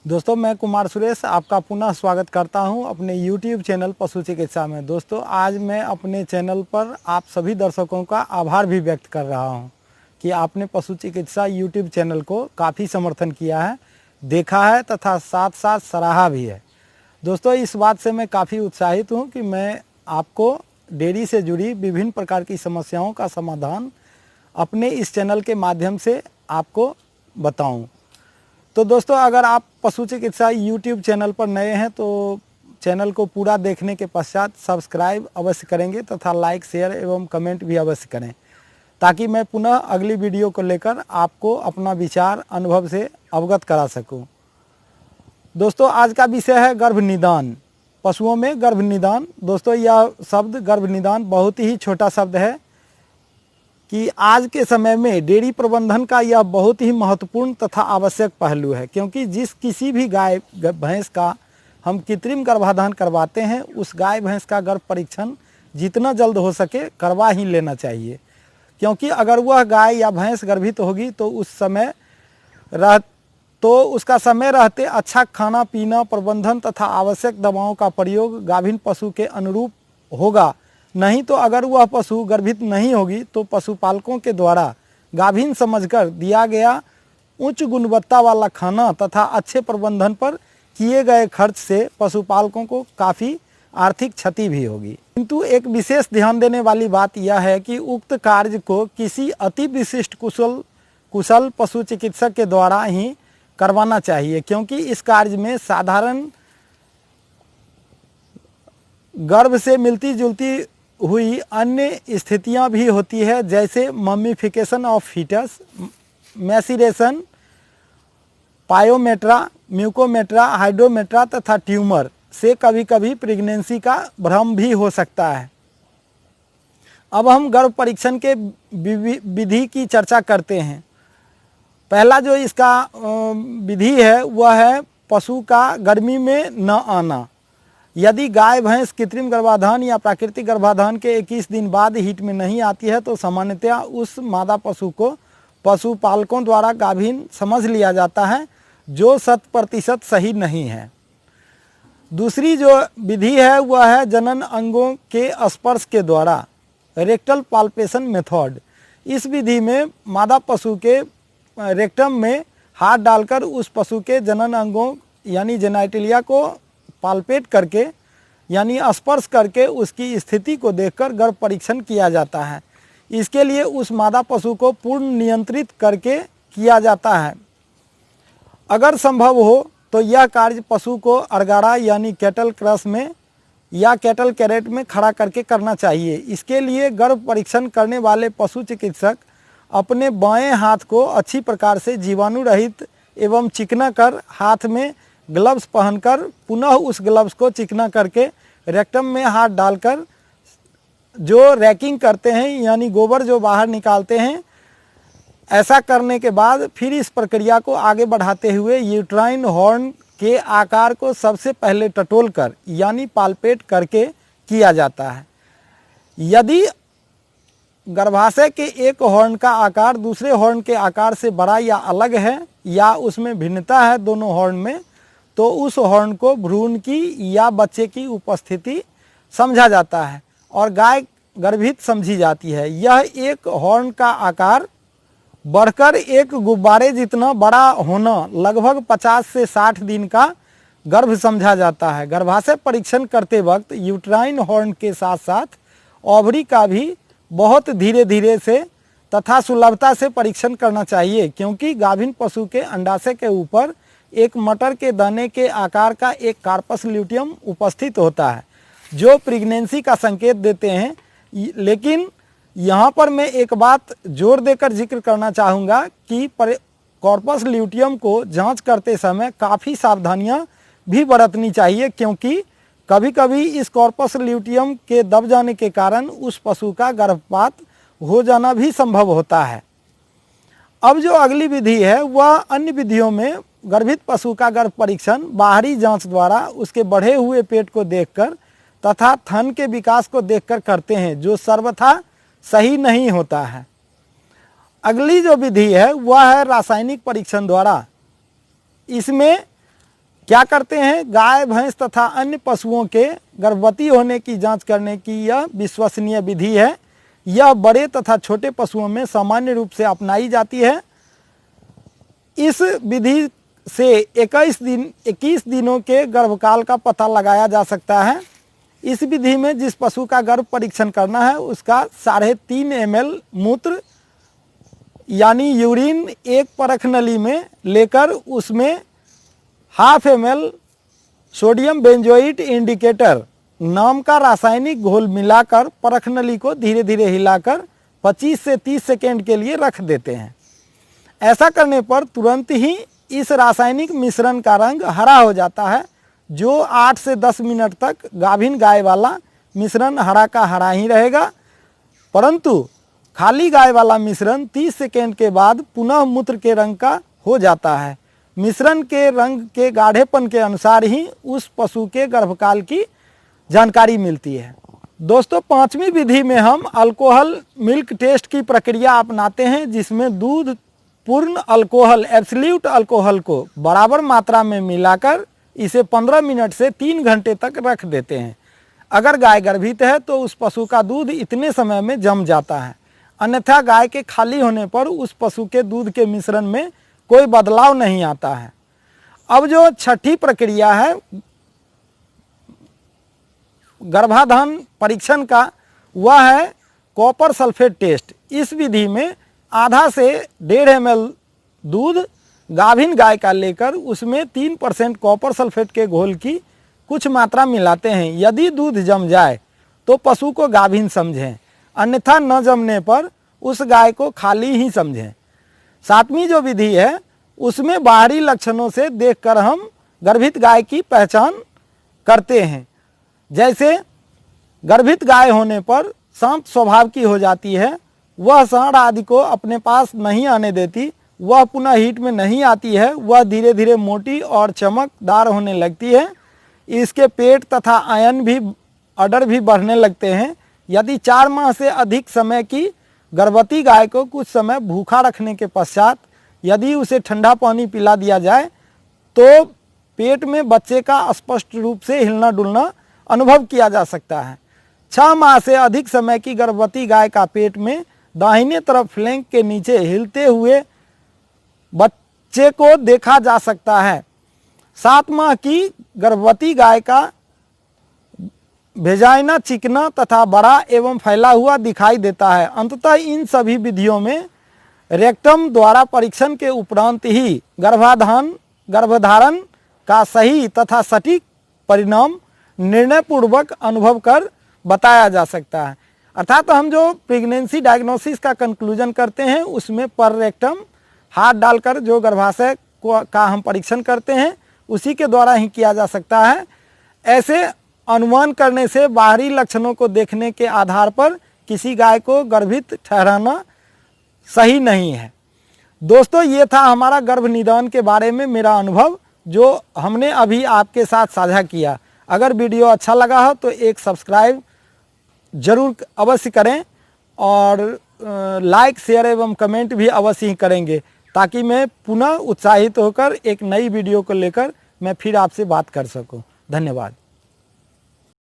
दोस्तों मैं कुमार सुरेश आपका पुनः स्वागत करता हूं अपने YouTube चैनल पशु चिकित्सा में। दोस्तों आज मैं अपने चैनल पर आप सभी दर्शकों का आभार भी व्यक्त कर रहा हूं कि आपने पशु चिकित्सा YouTube चैनल को काफ़ी समर्थन किया है, देखा है तथा साथ साथ सराहा भी है। दोस्तों इस बात से मैं काफ़ी उत्साहित हूँ कि मैं आपको डेयरी से जुड़ी विभिन्न प्रकार की समस्याओं का समाधान अपने इस चैनल के माध्यम से आपको बताऊं। तो दोस्तों अगर आप पशु चिकित्सा YouTube चैनल पर नए हैं तो चैनल को पूरा देखने के पश्चात सब्सक्राइब अवश्य करेंगे तथा लाइक शेयर एवं कमेंट भी अवश्य करें ताकि मैं पुनः अगली वीडियो को लेकर आपको अपना विचार अनुभव से अवगत करा सकूं। दोस्तों आज का विषय है गर्भ निदान, पशुओं में गर्भ निदान। दोस्तों यह शब्द गर्भ निदान बहुत ही छोटा शब्द है कि आज के समय में डेयरी प्रबंधन का यह बहुत ही महत्वपूर्ण तथा आवश्यक पहलू है, क्योंकि जिस किसी भी गाय भैंस का हम कृत्रिम गर्भाधान करवाते हैं उस गाय भैंस का गर्भ परीक्षण जितना जल्द हो सके करवा ही लेना चाहिए, क्योंकि अगर वह गाय या भैंस गर्भित होगी तो उसका समय रहते अच्छा खाना पीना प्रबंधन तथा आवश्यक दवाओं का प्रयोग गाभिन पशु के अनुरूप होगा। नहीं तो अगर वह पशु गर्भित नहीं होगी तो पशुपालकों के द्वारा गाभिन समझकर दिया गया उच्च गुणवत्ता वाला खाना तथा अच्छे प्रबंधन पर किए गए खर्च से पशुपालकों को काफ़ी आर्थिक क्षति भी होगी। किंतु एक विशेष ध्यान देने वाली बात यह है कि उक्त कार्य को किसी अति विशिष्ट कुशल पशु चिकित्सक के द्वारा ही करवाना चाहिए, क्योंकि इस कार्य में साधारण गर्भ से मिलती जुलती हुई अन्य स्थितियां भी होती है, जैसे मम्मीफिकेशन ऑफ फीटस, मैसिरेशन, पायोमेट्रा, म्यूकोमेट्रा, हाइड्रोमेट्रा तथा ट्यूमर से कभी कभी प्रेगनेंसी का भ्रम भी हो सकता है। अब हम गर्भ परीक्षण के विधि की चर्चा करते हैं। पहला जो इसका विधि है वह है पशु का गर्मी में न आना। यदि गाय भैंस कृत्रिम गर्भाधान या प्राकृतिक गर्भाधान के 21 दिन बाद हीट में नहीं आती है तो सामान्यतया उस मादा पशु को पशुपालकों द्वारा गाभिन समझ लिया जाता है, जो 100% सही नहीं है। दूसरी जो विधि है वह है जनन अंगों के स्पर्श के द्वारा, रेक्टल पाल्पेशन मेथड। इस विधि में मादा पशु के रेक्टम में हाथ डालकर उस पशु के जनन अंगों यानी जेनाइटिलिया को पाल्पेट करके यानी स्पर्श करके उसकी स्थिति को देखकर गर्भ परीक्षण किया जाता है। इसके लिए उस मादा पशु को पूर्ण नियंत्रित करके किया जाता है। अगर संभव हो तो यह कार्य पशु को अरगाड़ा यानी कैटल क्रश में या कैटल कैरेट में खड़ा करके करना चाहिए। इसके लिए गर्भ परीक्षण करने वाले पशु चिकित्सक अपने बाएं हाथ को अच्छी प्रकार से जीवाणु रहित एवं चिकना कर हाथ में ग्लव्स पहनकर पुनः उस ग्लव्स को चिकना करके रेक्टम में हाथ डालकर जो रैकिंग करते हैं यानी गोबर जो बाहर निकालते हैं, ऐसा करने के बाद फिर इस प्रक्रिया को आगे बढ़ाते हुए यूट्राइन हॉर्न के आकार को सबसे पहले टटोल कर यानी पाल्पेट करके किया जाता है। यदि गर्भाशय के एक हॉर्न का आकार दूसरे हॉर्न के आकार से बड़ा या अलग है या उसमें भिन्नता है दोनों हॉर्न में, तो उस हॉर्न को भ्रूण की या बच्चे की उपस्थिति समझा जाता है और गाय गर्भित समझी जाती है। यह एक हॉर्न का आकार बढ़कर एक गुब्बारे जितना बड़ा होना लगभग 50 से 60 दिन का गर्भ समझा जाता है। गर्भाशय परीक्षण करते वक्त यूट्राइन हॉर्न के साथ साथ ओवरी का भी बहुत धीरे धीरे से तथा सुलभता से परीक्षण करना चाहिए, क्योंकि गाभिन पशु के अंडाशय के ऊपर एक मटर के दाने के आकार का एक कार्पस ल्यूटियम उपस्थित होता है जो प्रेगनेंसी का संकेत देते हैं। लेकिन यहाँ पर मैं एक बात जोर देकर जिक्र करना चाहूँगा कि कॉर्पस ल्यूटियम को जांच करते समय काफ़ी सावधानियाँ भी बरतनी चाहिए, क्योंकि कभी कभी इस कॉर्पस ल्यूटियम के दब जाने के कारण उस पशु का गर्भपात हो जाना भी संभव होता है। अब जो अगली विधि है वह अन्य विधियों में गर्भित पशु का गर्भ परीक्षण बाहरी जांच द्वारा उसके बढ़े हुए पेट को देखकर तथा थन के विकास को देखकर करते हैं, जो सर्वथा सही नहीं होता है। अगली जो विधि है वह है रासायनिक परीक्षण द्वारा। इसमें क्या करते हैं, गाय भैंस तथा अन्य पशुओं के गर्भवती होने की जांच करने की यह विश्वसनीय विधि है। यह बड़े तथा छोटे पशुओं में सामान्य रूप से अपनाई जाती है। इस विधि से 21 दिनों के गर्भकाल का पता लगाया जा सकता है। इस विधि में जिस पशु का गर्भ परीक्षण करना है उसका 3.5 ml मूत्र यानी यूरिन एक परख नली में लेकर उसमें 1/2 ml सोडियम बेंजोइट इंडिकेटर नाम का रासायनिक घोल मिलाकर परख नली को धीरे धीरे हिलाकर 25 से 30 सेकेंड के लिए रख देते हैं। ऐसा करने पर तुरंत ही इस रासायनिक मिश्रण का रंग हरा हो जाता है, जो 8 से 10 मिनट तक गाभिन गाय वाला मिश्रण हरा का हरा ही रहेगा, परंतु खाली गाय वाला मिश्रण 30 सेकेंड के बाद पुनः मूत्र के रंग का हो जाता है। मिश्रण के रंग के गाढ़ेपन के अनुसार ही उस पशु के गर्भकाल की जानकारी मिलती है। दोस्तों, 5वीं विधि में हम अल्कोहल मिल्क टेस्ट की प्रक्रिया अपनाते हैं, जिसमें दूध पूर्ण अल्कोहल एब्सोल्यूट अल्कोहल को बराबर मात्रा में मिलाकर इसे 15 मिनट से 3 घंटे तक रख देते हैं। अगर गाय गर्भित है तो उस पशु का दूध इतने समय में जम जाता है, अन्यथा गाय के खाली होने पर उस पशु के दूध के मिश्रण में कोई बदलाव नहीं आता है। अब जो छठी प्रक्रिया है गर्भाधान परीक्षण का, वह है कॉपर सल्फेट टेस्ट। इस विधि में आधा से 1.5 ml दूध गाभिन गाय का लेकर उसमें 3% कॉपर सल्फेट के घोल की कुछ मात्रा मिलाते हैं। यदि दूध जम जाए तो पशु को गाभिन समझें, अन्यथा न जमने पर उस गाय को खाली ही समझें। 7वीं जो विधि है उसमें बाहरी लक्षणों से देखकर हम गर्भित गाय की पहचान करते हैं। जैसे गर्भित गाय होने पर शांत स्वभाव की हो जाती है, वह सांड आदि को अपने पास नहीं आने देती, वह पुनः हीट में नहीं आती है, वह धीरे धीरे मोटी और चमकदार होने लगती है, इसके पेट तथा आयन भी ऑर्डर भी बढ़ने लगते हैं। यदि 4 माह से अधिक समय की गर्भवती गाय को कुछ समय भूखा रखने के पश्चात यदि उसे ठंडा पानी पिला दिया जाए तो पेट में बच्चे का स्पष्ट रूप से हिलना डुलना अनुभव किया जा सकता है। 6 माह से अधिक समय की गर्भवती गाय का पेट में दाहिने तरफ फ्लैंक के नीचे हिलते हुए बच्चे को देखा जा सकता है। 7 माह की गर्भवती गाय का वेजाइना चिकना तथा बड़ा एवं फैला हुआ दिखाई देता है। अंततः इन सभी विधियों में रेक्टम द्वारा परीक्षण के उपरांत ही गर्भधारण का सही तथा सटीक परिणाम निर्णय पूर्वक अनुभव कर बताया जा सकता है। अर्थात हम जो प्रेगनेंसी डायग्नोसिस का कंक्लूजन करते हैं उसमें पर रेक्टम हाथ डालकर जो गर्भाशय का हम परीक्षण करते हैं उसी के द्वारा ही किया जा सकता है। ऐसे अनुमान करने से बाहरी लक्षणों को देखने के आधार पर किसी गाय को गर्भित ठहराना सही नहीं है। दोस्तों, ये था हमारा गर्भ निदान के बारे में मेरा अनुभव जो हमने अभी आपके साथ साझा किया। अगर वीडियो अच्छा लगा हो तो एक सब्सक्राइब जरूर अवश्य करें और लाइक शेयर एवं कमेंट भी अवश्य ही करेंगे, ताकि मैं पुनः उत्साहित होकर एक नई वीडियो को लेकर मैं फिर आपसे बात कर सकूं। धन्यवाद।